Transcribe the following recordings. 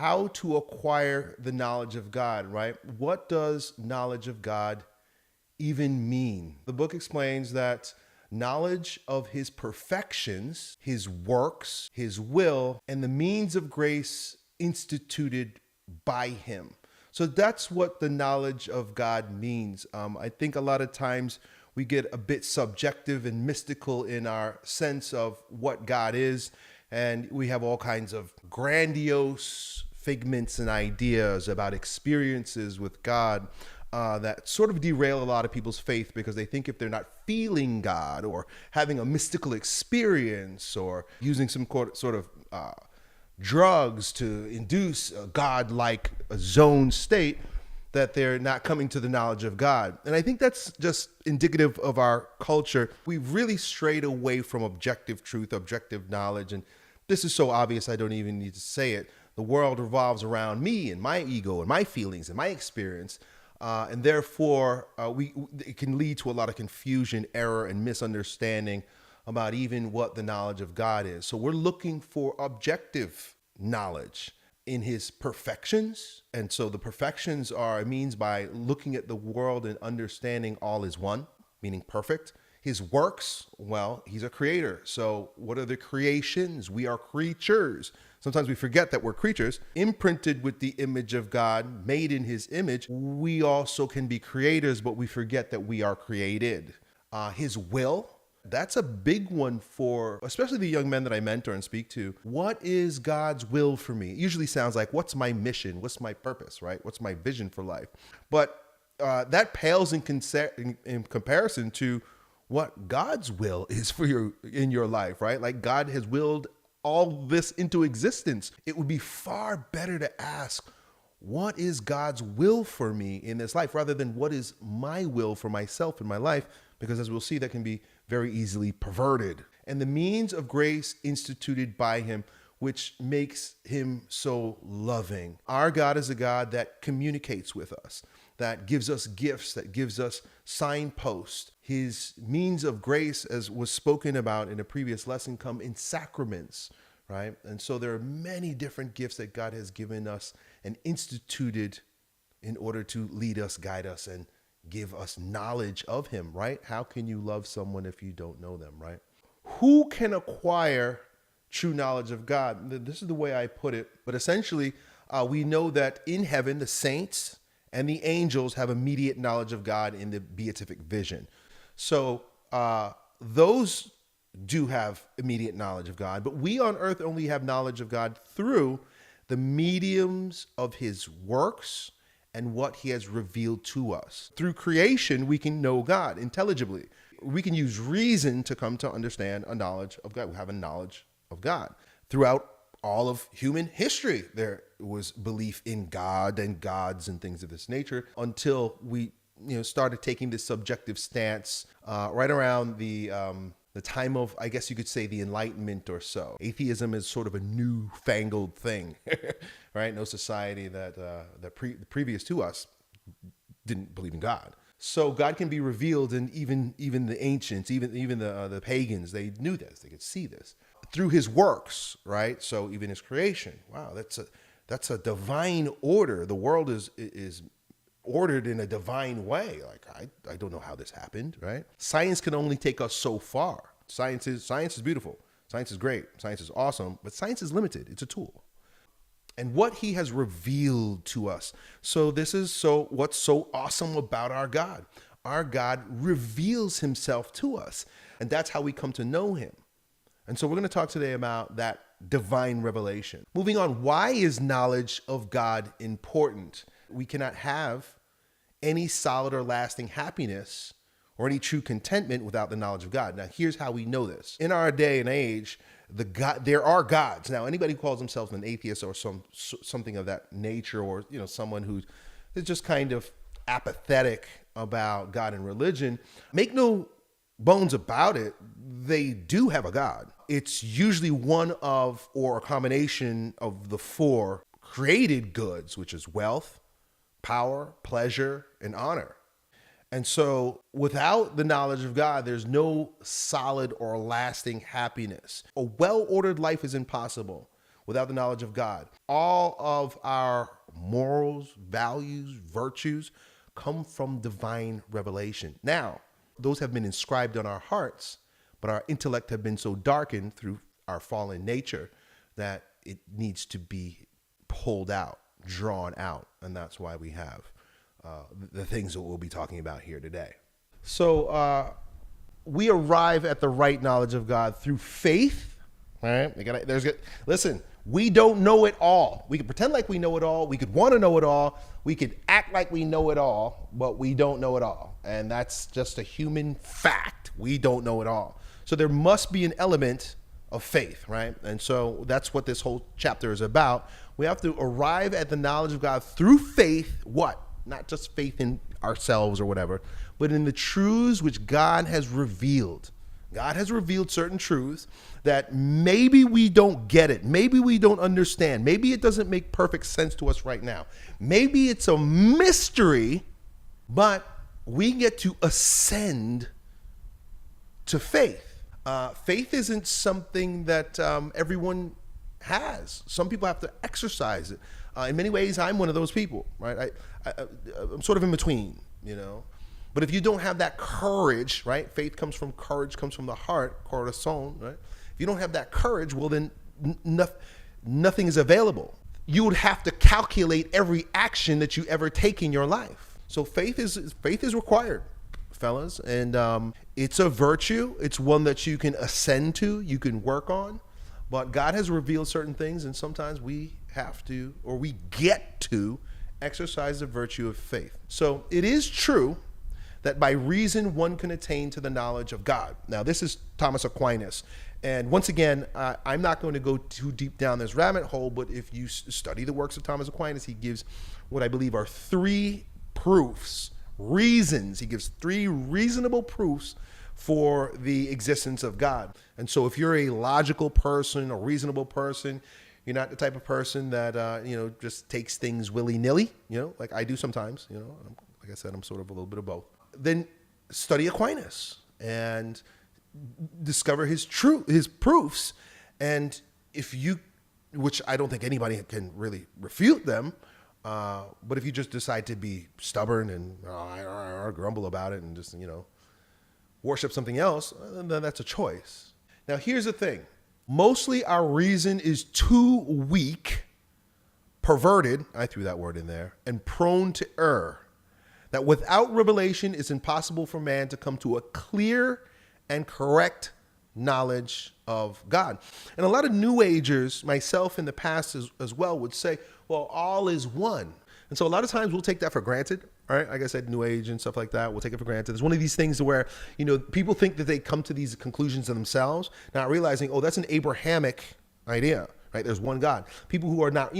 how to acquire the knowledge of God, right? What does knowledge of God even mean? The book explains that knowledge of his perfections, his works, his will, and the means of grace instituted by him. So that's what the knowledge of God means. I think a lot of times we get a bit subjective and mystical in our sense of what God is, and we have all kinds of grandiose figments and ideas about experiences with God that sort of derail a lot of people's faith, because they think if they're not feeling God or having a mystical experience or using some sort of drugs to induce a God-like zone state, that they're not coming to the knowledge of God. And I think that's just indicative of our culture. We've really strayed away from objective truth, objective knowledge. And this is so obvious I don't even need to say it. The world revolves around me and my ego and my feelings and my experience. And therefore, it can lead to a lot of confusion, error, and misunderstanding about even what the knowledge of God is. So we're looking for objective knowledge in his perfections. And so the perfections are a means by looking at the world and understanding all is one, meaning perfect. His works, well, he's a creator. So what are the creations? We are creatures. Sometimes we forget that we're creatures, imprinted with the image of God, made in his image. We also can be creators, but we forget that we are created. His will, that's a big one for especially the young men that I mentor and speak to. What is God's will for me? It usually sounds like, what's my mission? What's my purpose, right? What's my vision for life? But that pales in comparison to what God's will is for in your life, right? Like God has willed all this into existence. It would be far better to ask, what is God's will for me in this life, rather than what is my will for myself in my life? Because as we'll see, that can be very easily perverted. And the means of grace instituted by him, which makes him so loving. Our God is a God that communicates with us, that gives us gifts, that gives us signposts. His means of grace, as was spoken about in a previous lesson, come in sacraments, right? And so there are many different gifts that God has given us and instituted in order to lead us, guide us, and give us knowledge of him, right? How can you love someone if you don't know them, right? Who can acquire true knowledge of God? This is the way I put it. But essentially, we know that in heaven, the saints and the angels have immediate knowledge of God in the beatific vision. So those do have immediate knowledge of God, but we on earth only have knowledge of God through the mediums of his works and what he has revealed to us. Through creation, we can know God intelligibly. We can use reason to come to understand a knowledge of God. We have a knowledge of God. Throughout all of human history, there was belief in God and gods and things of this nature, until we started taking this subjective stance right around the time of, I guess you could say, the Enlightenment or so. Atheism is sort of a newfangled thing, right? No society that previous to us didn't believe in God. So God can be revealed, and even the ancients, even the pagans, they knew this. They could see this through his works, right? So even his creation. Wow, that's a divine order. The world is ordered in a divine way. Like, I don't know how this happened, right? Science can only take us so far. Science is beautiful. Science is great. Science is awesome, but science is limited. It's a tool. And what he has revealed to us. So this is what's so awesome about our God. Our God reveals himself to us, and that's how we come to know him. And so we're going to talk today about that divine revelation. Moving on, why is knowledge of God important? We cannot have any solid or lasting happiness or any true contentment without the knowledge of God. Now, here's how we know this. In our day and age, there are gods. Now, anybody who calls themselves an atheist or something of that nature, or someone who is just kind of apathetic about God and religion, make no bones about it, they do have a God. It's usually one of, or a combination of, the four created goods, which is wealth, power, pleasure, and honor. And so without the knowledge of God, there's no solid or lasting happiness. A well-ordered life is impossible. without the knowledge of God. All of our morals, values, virtues come from divine revelation. Now, those have been inscribed on our hearts, but our intellect have been so darkened through our fallen nature that it needs to be pulled out, drawn out. And that's why we have the things that we'll be talking about here today. So we arrive at the right knowledge of God through faith, right? Listen, we don't know it all. We can pretend like we know it all. We could want to know it all. We could act like we know it all, but we don't know it all. And that's just a human fact. We don't know it all. So there must be an element of faith, right? And so that's what this whole chapter is about. We have to arrive at the knowledge of God through faith. What? Not just faith in ourselves or whatever, but in the truths which God has revealed. God has revealed certain truths that maybe we don't get it. Maybe we don't understand. Maybe it doesn't make perfect sense to us right now. Maybe it's a mystery, but we get to ascend to faith. Faith isn't something that everyone has. Some people have to exercise it. In many ways, I'm one of those people, right? I'm sort of in between, you know. But if you don't have that courage, right? Faith comes from courage, comes from the heart, corazon, right? If you don't have that courage, well, then nothing is available. You would have to calculate every action that you ever take in your life. So faith is required, fellas, and it's a virtue. It's one that you can ascend to, you can work on. But God has revealed certain things, and sometimes we have to, or we get to, exercise the virtue of faith. So it is true that by reason one can attain to the knowledge of God. Now, this is Thomas Aquinas. And once again, I'm not going to go too deep down this rabbit hole, but if you study the works of Thomas Aquinas, he gives what I believe are three proofs, reasons. He gives three reasonable proofs for the existence of God. And so if you're a logical person, a reasonable person, you're not the type of person that, just takes things willy-nilly, like I do sometimes, like I said, I'm sort of a little bit of both. Then study Aquinas and discover his proofs. And if you, which I don't think anybody can really refute them, but if you just decide to be stubborn and grumble about it and just, worship something else, then that's a choice. Now, here's the thing. Mostly our reason is too weak, perverted, I threw that word in there, and prone to error. That without revelation, it's impossible for man to come to a clear and correct knowledge of God. And a lot of New Agers, myself in the past as well, would say, well, all is one. And so a lot of times we'll take that for granted, right? Like I said, New Age and stuff like that, we'll take it for granted. It's one of these things where, people think that they come to these conclusions themselves, not realizing, oh, that's an Abrahamic idea, right? There's one God. People who are not,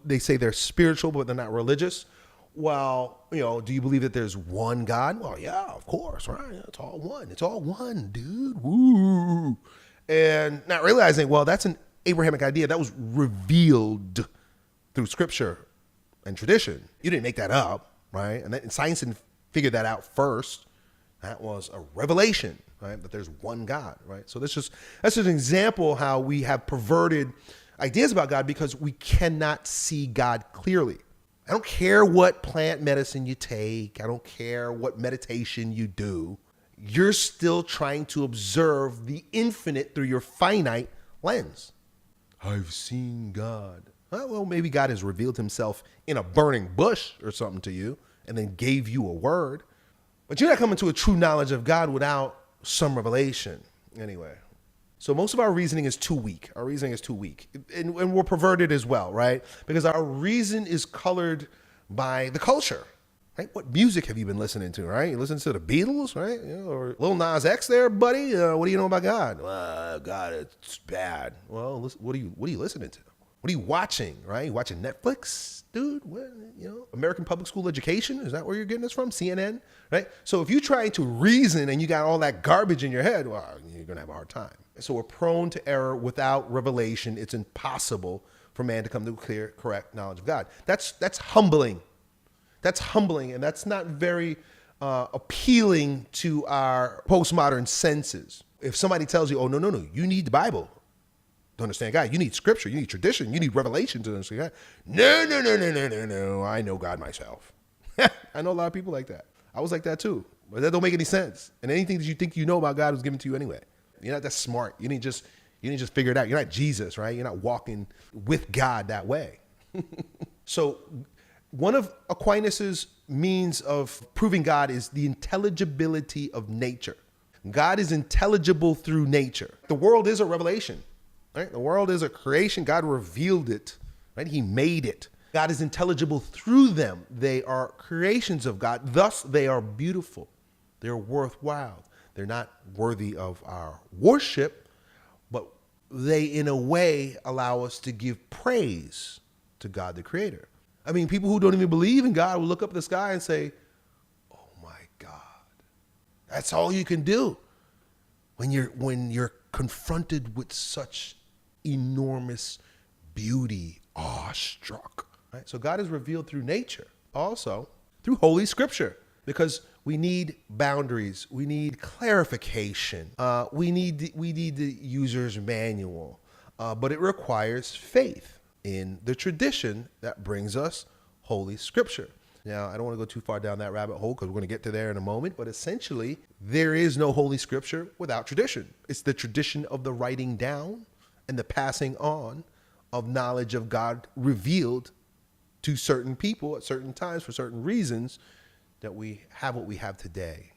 they say they're spiritual, but they're not religious. Well, do you believe that there's one God? Well, yeah, of course, right? It's all one. It's all one, dude. Woo. And not realizing, well, that's an Abrahamic idea that was revealed through scripture and tradition. You didn't make that up, right? And science didn't figure that out first. That was a revelation, right? That there's one God, right? So that's just an example how we have perverted ideas about God because we cannot see God clearly. I don't care what plant medicine you take. I don't care what meditation you do. You're still trying to observe the infinite through your finite lens. I've seen God. Well, maybe God has revealed himself in a burning bush or something to you and then gave you a word. But you're not coming to a true knowledge of God without some revelation. Anyway. So most of our reasoning is too weak. Our reasoning is too weak. And we're perverted as well, right? Because our reason is colored by the culture, right? What music have you been listening to, right? You listen to the Beatles, right? Or Lil Nas X there, buddy? What do you know about God? God, it's bad. Well, what are you listening to? What are you watching, right? You watching Netflix, dude? What, American Public School Education? Is that where you're getting this from? CNN, right? So if you try to reason and you got all that garbage in your head, well, you're going to have a hard time. So we're prone to error without revelation. It's impossible for man to come to a clear, correct knowledge of God. That's humbling. That's humbling, and that's not very appealing to our postmodern senses. If somebody tells you, oh, no, you need the Bible. to understand God. You need scripture, you need tradition, you need revelation to understand God. No, no, no, no, no, no, no. I know God myself. I know a lot of people like that. I was like that too. But that don't make any sense. And anything that you think you know about God was given to you anyway. You're not that smart. You didn't just figure it out. You're not Jesus, right? You're not walking with God that way. So one of Aquinas' means of proving God is the intelligibility of nature. God is intelligible through nature. The world is a revelation, right? The world is a creation. God revealed it, right? He made it. God is intelligible through them. They are creations of God. Thus, they are beautiful. They're worthwhile. They're not worthy of our worship, but they, in a way, allow us to give praise to God, the Creator. I mean, people who don't even believe in God will look up at the sky and say, oh my God, that's all you can do when you're confronted with such enormous beauty, awestruck. Right? So God is revealed through nature, also through Holy Scripture, because we need boundaries, we need clarification, we need the user's manual, but it requires faith in the tradition that brings us Holy Scripture. Now, I don't want to go too far down that rabbit hole because we're going to get to there in a moment, but essentially, there is no Holy Scripture without tradition. It's the tradition of the writing down and the passing on of knowledge of God revealed to certain people at certain times for certain reasons that we have what we have today.